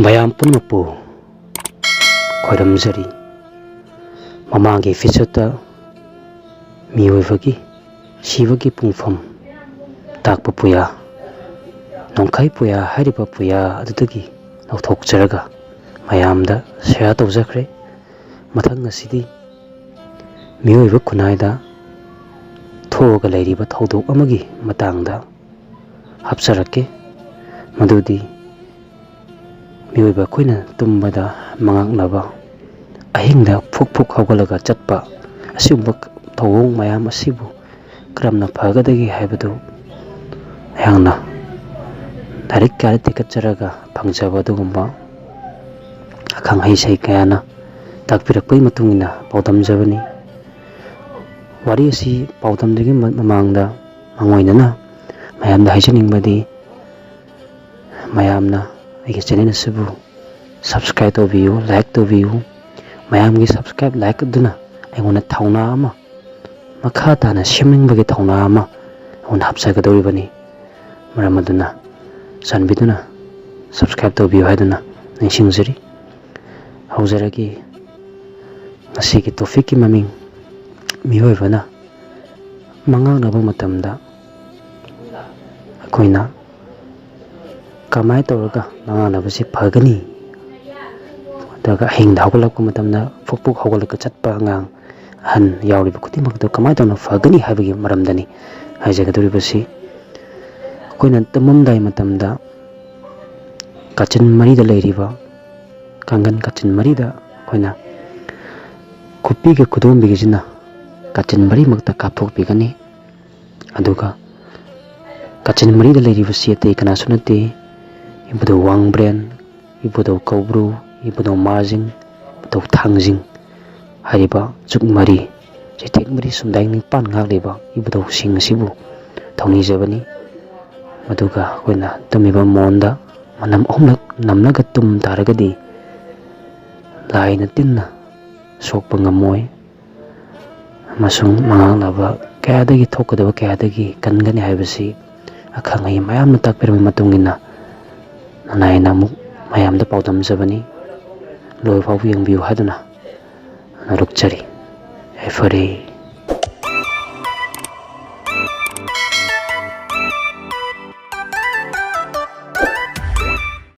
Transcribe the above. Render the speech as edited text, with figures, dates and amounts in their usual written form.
ꯃꯌꯥꯝ ꯄꯨꯝꯅꯃꯛꯄꯨ ꯈꯣꯏꯔꯝꯖꯔꯤ꯫ ꯃꯃꯥꯡꯒꯤ ꯐꯤꯆꯔꯗ ꯃꯤꯑꯣꯏꯕꯒꯤ ꯁꯤꯕꯒꯤ ꯄꯨꯡꯐꯝ ꯇꯥꯛꯄ ꯄꯨꯌꯥ, ꯅꯣꯡꯈꯩ ꯄꯨꯌꯥ ꯍꯥꯏꯔꯤꯕ ꯄꯨꯌꯥ ꯑꯗꯨꯗꯒꯤ ꯂꯧꯊꯣꯛꯆꯔꯒ ꯃꯌꯥꯝꯗ ꯁꯦꯌꯔ ꯇꯧꯖꯈ꯭ꯔꯦ꯫ ꯃꯊꯪ ꯑꯁꯤꯗꯤ ꯃꯤꯑꯣꯏꯕ ꯈꯨꯟꯅꯥꯏꯗ ꯊꯣꯛꯑꯒ ꯂꯩꯔꯤꯕ ꯊꯧꯗꯣꯛ ꯑꯃꯒꯤ ꯃꯇꯥꯡꯗ ꯍꯥꯞꯆꯔꯛꯀꯦ꯫ ꯃꯗꯨꯗꯤ ꯃꯤꯑꯣꯏꯕ ꯑꯩꯈꯣꯏꯅ ꯇꯨꯝꯕꯗ ꯃꯉꯛꯅꯕ, ꯑꯍꯤꯡꯗ ꯐꯨꯛ ꯐꯨꯛ ꯍꯧꯒꯠꯂꯒ ꯆꯠꯄ, ꯑꯁꯤꯒꯨꯝꯕ ꯊꯧꯑꯣꯡ ꯃꯌꯥꯝ ꯑꯁꯤꯕꯨ ꯀꯔꯝꯅ ꯐꯒꯗꯒꯦ ꯍꯥꯏꯕꯗꯨ ꯑꯩꯍꯥꯛꯅ ꯂꯥꯏꯔꯤꯛ ꯀꯌꯥꯗ ꯇꯤꯀꯠꯆꯔꯒ ꯐꯪꯖꯕ ꯑꯗꯨꯒꯨꯝꯕ ꯑꯈꯪ ꯑꯍꯩ ꯀꯌꯥꯅ ꯇꯥꯛꯄꯤꯔꯛꯄꯒꯤ ꯃꯇꯨꯡ ꯏꯟꯅ ꯄꯥꯎꯗꯝꯖꯕꯅꯤ꯫ ꯋꯥꯔꯤ ꯑꯁꯤ ꯄꯥꯎꯗꯝꯗ꯭ꯔꯤꯉꯩ ꯃꯃꯥꯡꯗ ꯃꯥꯡꯑꯣꯏꯅꯅ ꯃꯌꯥꯝꯗ ꯍꯥꯏꯖꯅꯤꯡꯕꯗꯤ ꯃꯌꯥꯝꯅ ꯑꯩꯒꯤ ꯆꯦꯅꯦꯜ ꯑꯁꯤꯕꯨ ꯁꯕꯁꯀ꯭ꯔꯥꯏꯕ ꯇꯧꯕꯤꯌꯨ, ꯂꯥꯏꯛ ꯇꯧꯕꯤꯌꯨ꯫ ꯃꯌꯥꯝꯒꯤ ꯁꯕꯁꯀ꯭ꯔꯥꯏꯕ, ꯂꯥꯏꯛ ꯑꯗꯨꯅ ꯑꯩꯉꯣꯟꯗ ꯊꯧꯅꯥ ꯑꯃ, ꯃꯈꯥ ꯇꯥꯅ ꯁꯦꯝꯅꯤꯡꯕꯒꯤ ꯊꯧꯅꯥ ꯑꯃ ꯑꯩꯉꯣꯟꯗ ꯍꯥꯞꯆꯒꯗꯧꯔꯤꯕꯅꯤ꯫ ꯃꯔꯝ ꯑꯗꯨꯅ ꯆꯥꯟꯕꯤꯗꯨꯅ ꯁꯕꯁꯀ꯭ꯔꯥꯏꯕ ꯇꯧꯕꯤꯌꯨ ꯍꯥꯏꯗꯨꯅ ꯅꯤꯡꯁꯤꯡꯖꯔꯤ꯫ ꯍꯧꯖꯔꯒꯦ꯫ ꯉꯁꯤꯒꯤ ꯇꯣꯄꯤꯛꯀꯤ ꯃꯃꯤꯡ: ꯃꯤꯑꯣꯏꯕꯅ ꯃꯪꯉꯥꯛꯅꯕ ꯃꯇꯝꯗ ꯑꯩꯈꯣꯏꯅ ꯀꯃꯥꯏꯅ ꯇꯧꯔꯒ ꯃꯪꯉꯥꯛꯅꯕꯁꯤ ꯐꯒꯅꯤ, ꯑꯗꯨꯒ ꯑꯍꯤꯡꯗ ꯍꯧꯒꯠꯂꯛꯄ ꯃꯇꯝꯗ ꯐꯨꯛ ꯐꯨꯛ ꯍꯧꯒꯠꯂꯒ ꯆꯠꯄ ꯑꯉꯥꯡ, ꯑꯍꯟ ꯌꯥꯎꯔꯤꯕ ꯈꯨꯗꯤꯡꯃꯛꯇꯨ ꯀꯃꯥꯏꯅ ꯇꯧꯅ ꯐꯒꯅꯤ ꯍꯥꯏꯕꯒꯤ ꯃꯔꯝꯗꯅꯤ ꯍꯥꯏꯖꯒꯗꯧꯔꯤꯕꯁꯤ꯫ ꯑꯩꯈꯣꯏꯅ ꯇꯨꯝꯃꯝꯗꯥꯏ ꯃꯇꯝꯗ ꯀꯥꯆꯤꯟ ꯃꯔꯤꯗ ꯂꯩꯔꯤꯕ ꯀꯥꯡꯈꯟ ꯀꯥꯆꯤꯟ ꯃꯔꯤꯗ ꯑꯩꯈꯣꯏꯅ ꯈꯨꯠꯄꯤꯒ ꯈꯨꯗꯣꯝꯕꯤꯒꯁꯤꯅ ꯀꯥꯆꯤꯟ ꯃꯔꯤꯃꯛꯇ ꯀꯥꯞꯊꯣꯛꯄꯤꯒꯅꯤ꯫ ꯑꯗꯨꯒ ꯀꯥꯆꯤꯟ ꯃꯔꯤꯗ ꯂꯩꯔꯤꯕꯁꯤ ꯑꯇꯩ ꯀꯅꯥꯁꯨ ꯅꯠꯇꯦ, ꯏꯕꯨꯙꯧ ꯋꯥꯡꯕ꯭ꯔꯦꯟ, ꯏꯕꯨꯙꯧ ꯀꯧꯕ꯭ꯔꯨ, ꯏꯕꯨꯙꯧ ꯃꯥꯔꯖꯤꯡ, ꯏꯕꯨꯙꯧ ꯊꯥꯡꯖꯤꯡ ꯍꯥꯏꯔꯤꯕ ꯆꯨꯛ ꯃꯔꯤ, ꯆꯩꯊꯦꯛ ꯃꯔꯤ, ꯁꯨꯝꯗꯥꯏ ꯅꯤꯄꯥꯟ ꯉꯥꯛꯂꯤꯕ ꯏꯕꯨꯙꯧꯁꯤꯡ ꯑꯁꯤꯕꯨ ꯊꯧꯅꯤꯖꯕꯅꯤ꯫ ꯑꯗꯨꯒ ꯑꯩꯈꯣꯏꯅ ꯇꯨꯝꯃꯤꯕ ꯃꯣꯟꯗ ꯃꯅꯝ 3ꯂꯛ ꯅꯝꯂꯒ ꯇꯨꯝ ꯇꯥꯔꯒꯗꯤ ꯂꯥꯏꯅ ꯇꯤꯟꯅ ꯁꯣꯛꯄ ꯉꯝꯃꯣꯏ, ꯑꯃꯁꯨꯡ ꯃꯪꯉꯥꯛꯅꯕ ꯀꯌꯥꯗꯒꯤ ꯊꯣꯛꯀꯗꯕ ꯀꯌꯥꯗꯒꯤ ꯀꯟꯒꯅꯤ ꯍꯥꯏꯕꯁꯤ ꯑꯈꯪ ꯑꯍꯩ ꯃꯌꯥꯝꯅ ꯇꯥꯛꯄꯤꯔꯕ ꯃꯇꯨꯡ ꯏꯟꯅ ꯅꯥꯏꯅ ꯑꯃꯨꯛ ꯃꯌꯥꯝꯗ ꯄꯥꯎꯗꯝꯖꯕꯅꯤ꯫ ꯂꯣꯏꯕ ꯐꯥꯎꯕ ꯌꯦꯡꯕꯤꯌꯨ ꯍꯥꯏꯗꯨꯅ ꯅꯣꯛꯆꯔꯤ꯫ ꯌꯥꯏꯐꯔꯦ꯫